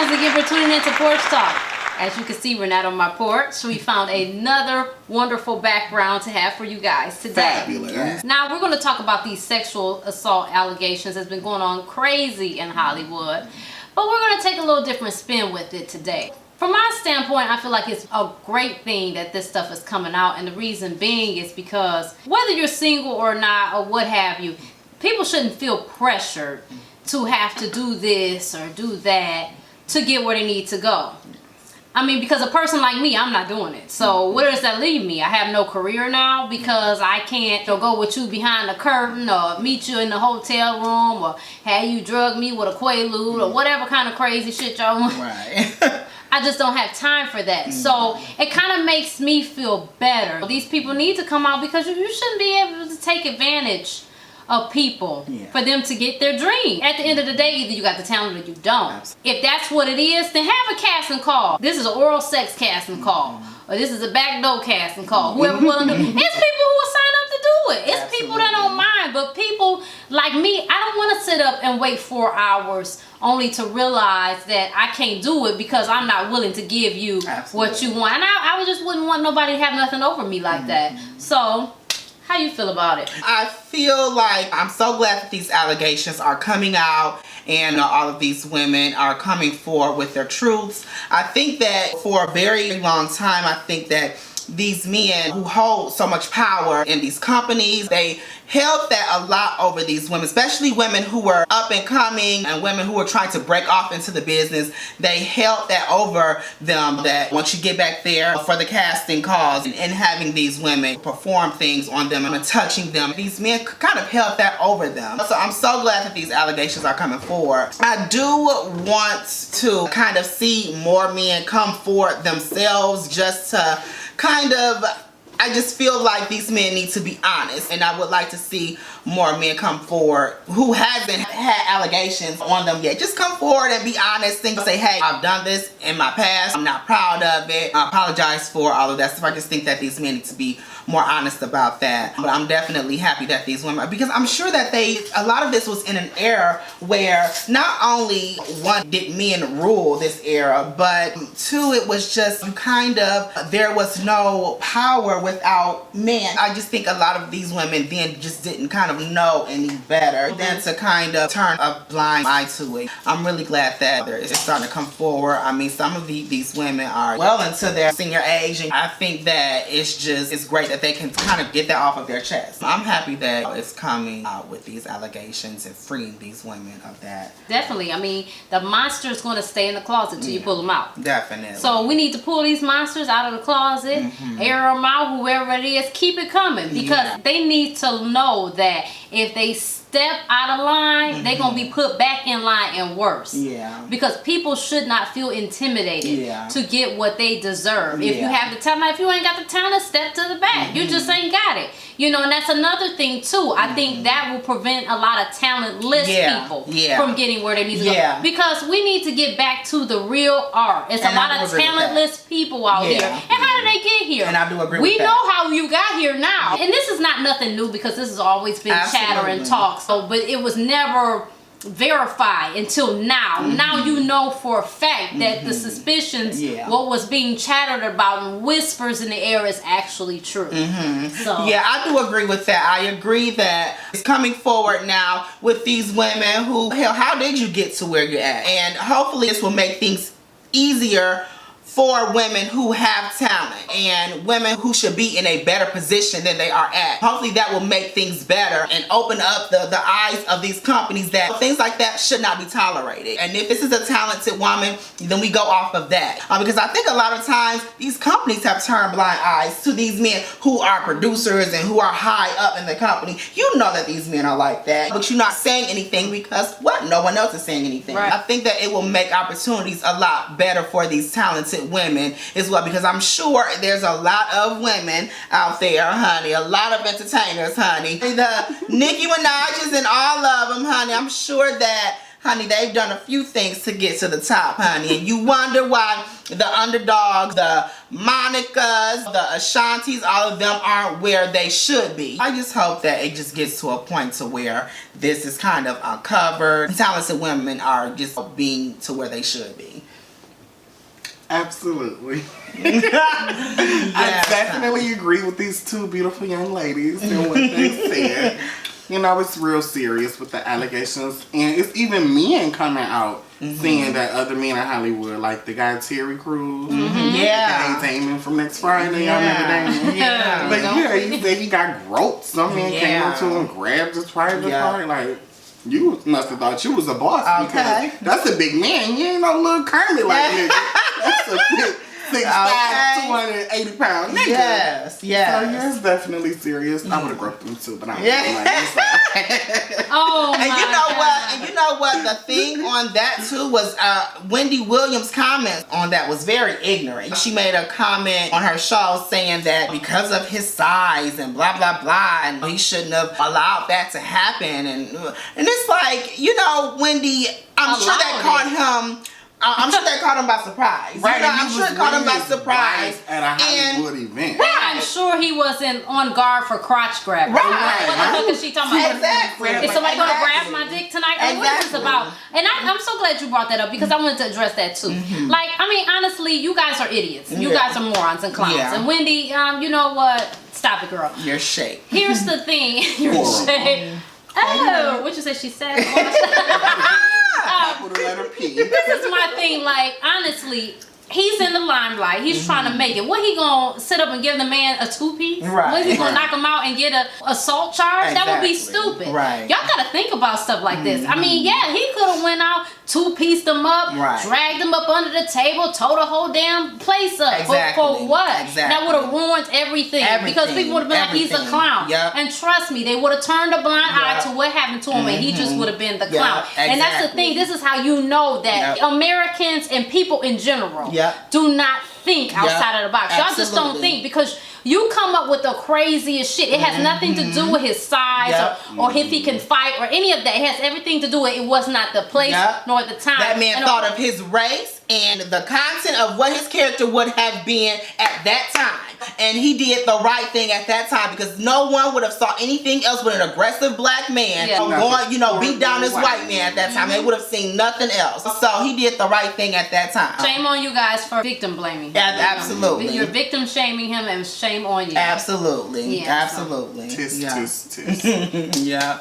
once again for tuning into Porch Talk. As you can see, we're not on my porch. We found another wonderful background to have for you guys today. Fabulous. Now, we're going to talk about these sexual assault allegations that's been going on crazy in Hollywood. But we're going to take a little different spin with it today. From my standpoint, I feel like it's a great thing that this stuff is coming out. And the reason being is because whether you're single or not or what have you, people shouldn't feel pressured to have to do this or do that to get where they need to go. I mean, because a person like me, I'm not doing it. So where does that leave me? I have no career now because I can't go with you behind the curtain or meet you in the hotel room or have you drug me with a Quaalude or whatever kind of crazy shit y'all want. Right. I just don't have time for that. So it kind of makes me feel better. These people need to come out because you shouldn't be able to take advantage of people for them to get their dream. At the end of the day, either you got the talent or you don't. Absolutely. If that's what it is, then have a casting call. This is an oral sex casting call, or this is a backdoor casting call. Whoever willing to. It's people who will sign up to do it. It's Absolutely. people that don't mind, but people like me, I don't want to sit up and wait 4 hours only to realize that I can't do it because I'm not willing to give you what you want. And I just wouldn't want nobody to have nothing over me like that. So, how you feel about it? I feel like I'm so glad that these allegations are coming out and all of these women are coming forward with their truths. I think that for a very long time, I think that these men who hold so much power in these companies, they held that a lot over these women, especially women who were up and coming and women who were trying to break off into the business. They held that over them, that once you get back there for the casting calls and having these women perform things on them and touching them, these men kind of held that over them. So I'm so glad that these allegations are coming forward. I do want to kind of see more men come forward themselves just to kind of, I just feel like these men need to be honest, and I would like to see more men come forward who hasn't had allegations on them yet. Just come forward and be honest and say, hey, I've done this in my past, I'm not proud of it, I apologize for all of that stuff. I just think that these men need to be more honest about that. But I'm definitely happy that these women, because I'm sure that a lot of this was in an era where not only one, did men rule this era, but two, it was just kind of, there was no power without men. I just think a lot of these women then just didn't kind of know any better than to kind of turn a blind eye to it. I'm really glad that it's starting to come forward. I mean, some of these women are well into their senior age, and I think that it's great that they can kind of get that off of their chest. I'm happy that it's coming out with these allegations and freeing these women of that. Definitely. I mean, the monster's going to stay in the closet till you pull them out. Definitely. So we need to pull these monsters out of the closet, air them out, whoever it is, keep it coming, because they need to know that if they step out of line, they're going to be put back in line and worse. Yeah. Because people should not feel intimidated to get what they deserve. If you have the talent, if you ain't got the talent, step to the back. You just ain't got it. You know, and that's another thing too. I think that will prevent a lot of talentless people from getting where they need to go. Because we need to get back to the real art. It's a lot of talentless people out here. And how did they get here? And I do agree with that. We know how you got here now. And this is not nothing new, because this has always been chatter and talk. So, but it was never verified until now. Now you know for a fact that the suspicions, what was being chattered about and whispers in the air, is actually true. So yeah, I do agree with that. I agree that it's coming forward now with these women who, hell, how did you get to where you're at? And hopefully this will make things easier for women who have talent and women who should be in a better position than they are at. Hopefully that will make things better and open up the eyes of these companies that things like that should not be tolerated. And if this is a talented woman, then we go off of that. Because I think a lot of times these companies have turned blind eyes to these men who are producers and who are high up in the company. You know that these men are like that, but you're not saying anything because what? No one else is saying anything. I think that it will make opportunities a lot better for these talented women as well, because I'm sure there's a lot of women out there, honey, a lot of entertainers, honey, the Nicki Minaj's and all of them, honey. I'm sure that, honey, they've done a few things to get to the top, honey, and you wonder why the underdogs, the Monica's, the Ashantis, all of them aren't where they should be. I just hope that it just gets to a point to where this is kind of uncovered. Talented women are just being to where they should be. Absolutely. I definitely agree with these two beautiful young ladies and what they said. You know, it's real serious with the allegations, and it's even men coming out saying that other men in Hollywood, like the guy Terry Crews, the guy Damon from Next Friday, y'all remember Damon? Yeah. But yeah, he said he got groped. Some man came up to him, grabbed his private part, like, you must have thought you was a boss because that's a big man. You ain't no little Kermit like nigga. That's a big 6'5", 280-pound nigga. Yes. So yeah, it's definitely serious. I would have groped him too, but I'm like, Oh And my you know God. what? And you know what? The thing on that too was Wendy Williams' comment on that was very ignorant. She made a comment on her show saying that because of his size and blah blah blah, and he shouldn't have allowed that to happen. And it's like, you know, Wendy, I'm sure that caught him. I'm sure that caught him by surprise. right? You know, I'm sure it caught him by surprise. At a Hollywood event. I'm sure he wasn't on guard for crotch grabbing. Right. What the fuck is she talking about? Exactly. Is somebody going to grab my dick tonight? Or what is this Exactly. about? And I'm so glad you brought that up because I wanted to address that too. Like, I mean, honestly, you guys are idiots. You guys are morons and clowns. Yeah. And Wendy, you know what? Stop it, girl. You're shake. Here's the thing. You're shade. Oh, what you say? She said. With a letter P. This is my thing. Like, honestly, he's in the limelight. He's trying to make it. What, he gonna sit up and give the man a 2-piece? Right. What, he gonna knock him out and get a assault charge? That would be Exactly. stupid. Right. Y'all gotta think about stuff like this. I mean, yeah, he could have went out, 2-pieced them up, Right. dragged them up under the table, tore the whole damn place up. Exactly. For what? Exactly. That would have ruined everything. Because people would have been like, he's a Everything. clown. Yep. And trust me, they would have turned a blind eye Yep. to what happened to him, and he just would have been the Yep, clown. And that's the exactly. thing. This is how you know that Yep. Americans and people in general Yep. do not think outside of the box. Y'all just don't Absolutely. think, because you come up with the craziest shit. It has nothing to do with his size Yep. or if he can fight or any of that. It has everything to do with it was not the place Yep. nor the time. That man And thought of his race and the content of what his character would have been at that time. And he did the right thing at that time because no one would have saw anything else but an aggressive black man going, you know, beat down this white man at that time. They would have seen nothing else. So he did the right thing at that time. shame on you guys for victim blaming him. Yeah, absolutely. You're victim shaming him, and shame on you. Absolutely. Yeah, Absolutely. Tisk, Yeah. tisk, tisk. Yeah.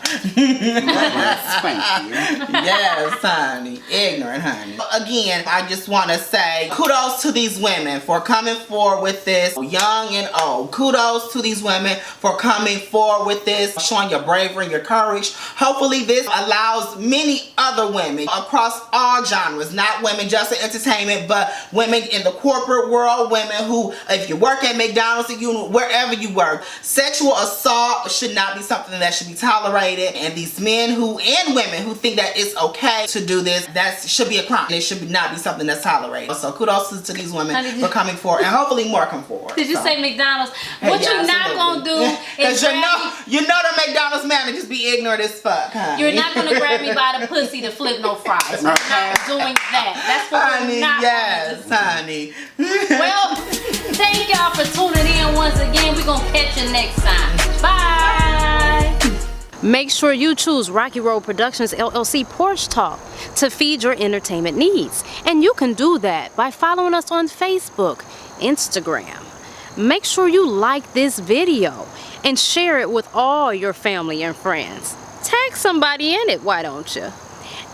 Thank you. Yes, honey. Ignorant, honey. Again, I just want to say kudos to these women for coming forward with this, young and old. Kudos to these women for coming forward with this, showing your bravery and your courage. Hopefully this allows many other women across all genres, not women just in entertainment, but women in the corporate world, women who, if you work at McDonald's, wherever you work, sexual assault should not be something that should be tolerated. And these men and women who think that it's okay to do this, that should be a crime. It should not be something that's tolerated. So kudos to these women for coming forward, and hopefully more come forward. Did you say McDonald's? What you're not gonna do is because you know the McDonald's managers be ignorant as fuck, honey. you're not gonna grab me by the pussy to flip no fries. We're not doing that. That's what honey, we're not yes, gonna do. honey. Well, thank y'all for tuning in once again. We're gonna catch you next time. Bye. Make sure you choose Rocky Road Productions LLC Porch Talk to feed your entertainment needs. And you can do that by following us on Facebook, Instagram. Make sure you like this video and share it with all your family and friends. Tag somebody in it, why don't you?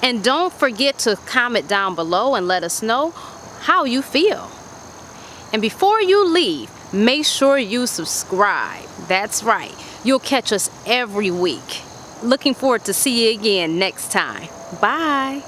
And don't forget to comment down below and let us know how you feel. And before you leave, make sure you subscribe. That's right. You'll catch us every week. Looking forward to see you again next time. Bye.